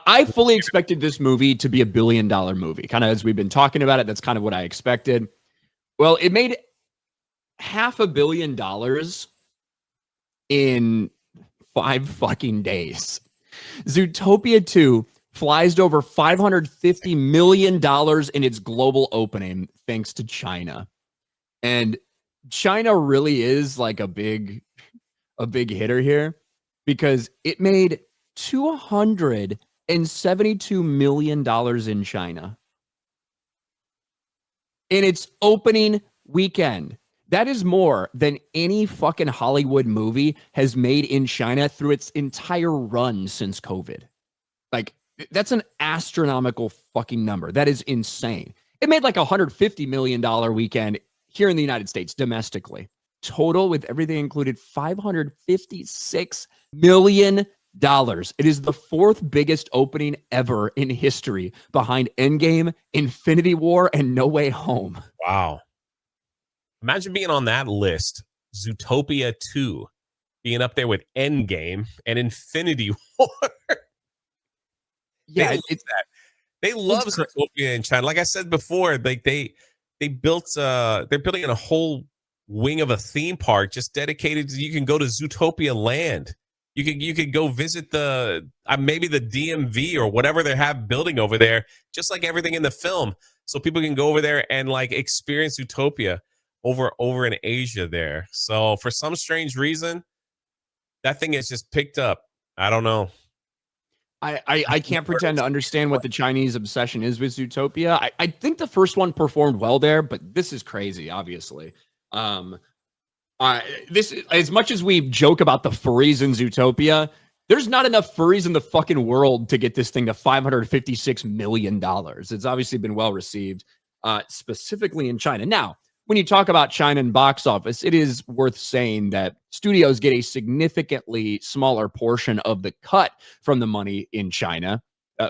I fully expected this movie to be a $1 billion movie. Kind of as we've been talking about it, that's kind of what I expected. Well, it made $500 million in 5 fucking days. Zootopia 2 flies to over $550 million in its global opening, thanks to China. And China really is like a big hitter here because it made $272 million in China in its opening weekend. That is more than any fucking Hollywood movie has made in China through its entire run since COVID. Like, that's an astronomical fucking number. That is insane. It made like $150 million weekend here in the United States domestically. Total with everything included, $556 million. It is the 4th biggest opening ever in history behind Endgame, Infinity War, and No Way Home. Wow. Imagine being on that list. Zootopia 2 being up there with Endgame and Infinity War. Yeah, they love Zootopia in China. Like I said before, like they built they're building a whole wing of a theme park just dedicated to, you can go to Zootopia Land. You could go visit the maybe the DMV or whatever they have building over there, just like everything in the film. So people can go over there and like experience Zootopia over in Asia there. So for some strange reason, that thing is just picked up. I don't know. I can't pretend to understand what the Chinese obsession is with Zootopia. I think the first one performed well there, but this is crazy, obviously. This, as much as we joke about the furries in Zootopia, there's not enough furries in the fucking world to get this thing to $556 million. It's obviously been well received, specifically in China. Now, when you talk about China and box office, it is worth saying that studios get a significantly smaller portion of the cut from the money in China.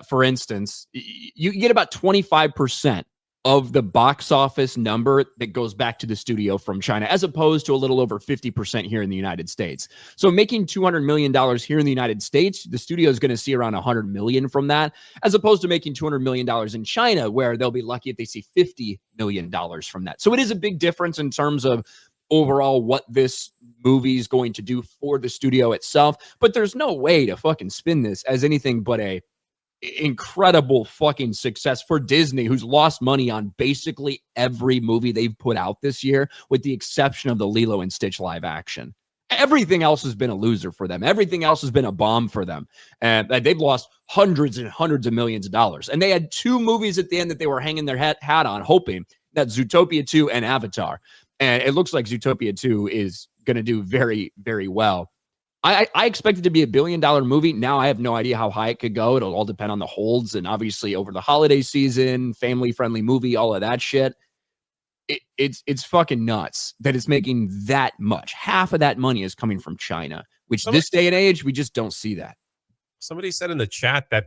For instance, you get about 25% of the box office number that goes back to the studio from China, as opposed to a little over 50% here in the United States. So making $200 million here in the United States, the studio is going to see around $100 million from that, as opposed to making $200 million in China, where they'll be lucky if they see $50 million from that. So it is a big difference in terms of overall what this movie is going to do for the studio itself. But there's no way to fucking spin this as anything but a incredible fucking success for Disney, who's lost money on basically every movie they've put out this year, with the exception of the Lilo and Stitch live action. Everything else has been a loser for them. Everything else has been a bomb for them. And they've lost hundreds and hundreds of millions of dollars. And they had 2 movies at the end that they were hanging their hat on, hoping that Zootopia 2 and Avatar. And it looks like Zootopia 2 is going to do very, very well. I expect it to be a $1 billion movie. Now I have no idea how high it could go. It'll all depend on the holds, and obviously over the holiday season, family-friendly movie, all of that shit. It's fucking nuts that it's making that much. Half of that money is coming from China, which this day and age, we just don't see that. Somebody said in the chat that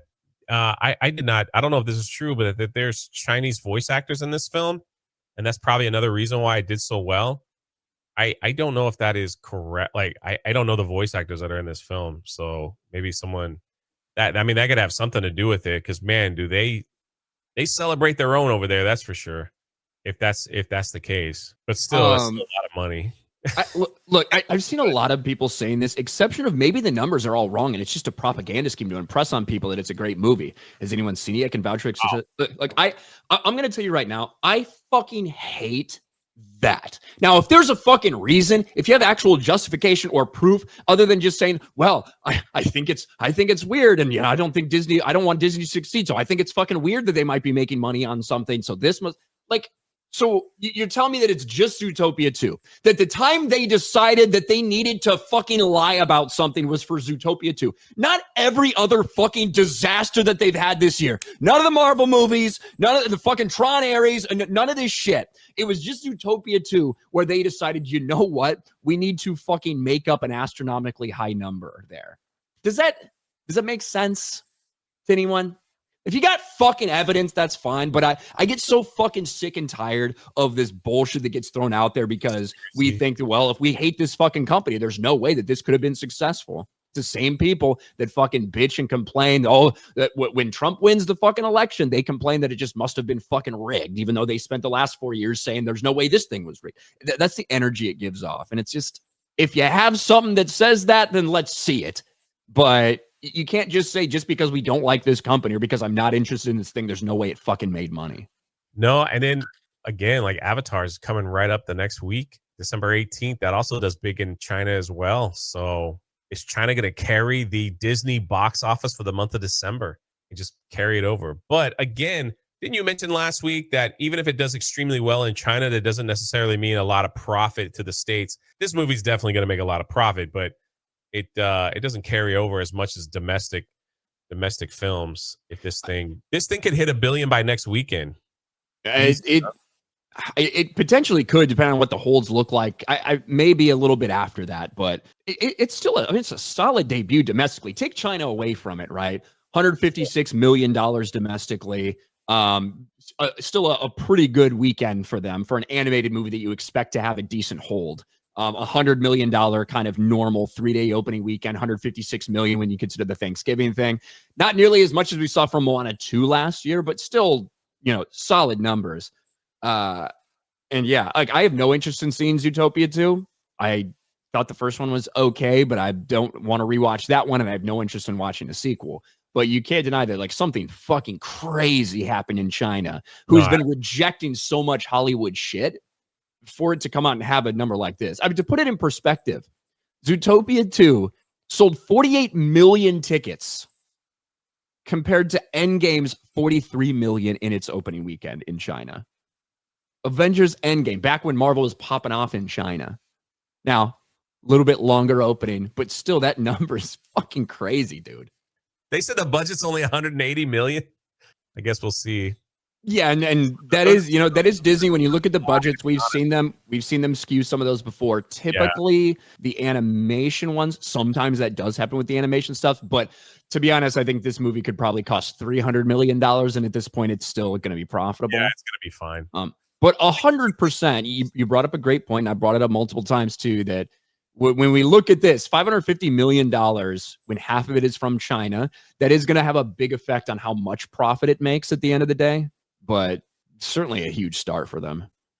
I don't know if this is true, but that there's Chinese voice actors in this film, and that's probably another reason why it did so well. I don't know if that is correct. Like, I don't know the voice actors that are in this film. So maybe someone that could have something to do with it. Cause man, do they celebrate their own over there. That's for sure. If that's the case, but still, it's still a lot of money. I've seen a lot of people saying this, exception of maybe the numbers are all wrong and it's just a propaganda scheme to impress on people that it's a great movie. Has anyone seen it? I can vouch for it. Like I'm going to tell you right now, I fucking hate that. Now, if there's a fucking reason, if you have actual justification or proof other than just saying, well, I think it's weird, and I don't want Disney to succeed, so I think it's fucking weird that they might be making money on something, so this must, like, so you're telling me that it's just Zootopia 2, that the time they decided that they needed to fucking lie about something was for Zootopia 2, not every other fucking disaster that they've had this year. None of the Marvel movies, none of the fucking Tron Ares, and none of this shit. It was just Zootopia 2 where they decided, you know what? We need to fucking make up an astronomically high number there. Does that make sense to anyone? If you got fucking evidence, that's fine. But I get so fucking sick and tired of this bullshit that gets thrown out there because we think that, well, if we hate this fucking company, there's no way that this could have been successful. It's the same people that fucking bitch and complain. Oh, that when Trump wins the fucking election, they complain that it just must have been fucking rigged, even though they spent the last 4 years saying there's no way this thing was rigged. That's the energy it gives off. And it's just, if you have something that says that, then let's see it. But you can't just say, just because we don't like this company or because I'm not interested in this thing, there's no way it fucking made money. No, and then again, like Avatar is coming right up the next week, December 18th. That also does big in China as well. So is China going to carry the Disney box office for the month of December and just carry it over? But again, didn't you mention last week that even if it does extremely well in China, that doesn't necessarily mean a lot of profit to the States? This movie's definitely going to make a lot of profit, but it doesn't carry over as much as domestic films. If this thing could hit $1 billion by next weekend. It potentially could, depending on what the holds look like. I maybe a little bit after that, but it's still it's a solid debut domestically. Take China away from it, right? $156 million domestically. Still a pretty good weekend for them for an animated movie that you expect to have a decent hold. $100 million kind of normal 3-day opening weekend, $156 million when you consider the Thanksgiving thing. Not nearly as much as we saw from Moana 2 last year, but still, solid numbers. And yeah, like I have no interest in seeing Zootopia 2. I thought the first one was okay, but I don't want to rewatch that one, and I have no interest in watching a sequel. But you can't deny that like something fucking crazy happened in China, who's been rejecting so much Hollywood shit, for it to come out and have a number like this. I mean, to put it in perspective, Zootopia 2 sold 48 million tickets compared to Endgame's 43 million in its opening weekend in China. Avengers Endgame, back when Marvel was popping off in China. Now, a little bit longer opening, but still that number is fucking crazy, dude. They said the budget's only 180 million. I guess we'll see. Yeah, and that is, that is Disney. When you look at the budgets, we've seen them skew some of those before. Typically, the animation ones, sometimes that does happen with the animation stuff. But to be honest, I think this movie could probably cost $300 million, and at this point, it's still going to be profitable. Yeah, it's going to be fine. But 100%, you brought up a great point, and I brought it up multiple times too, that when we look at this, $550 million, when half of it is from China, that is going to have a big effect on how much profit it makes at the end of the day. But certainly a huge start for them.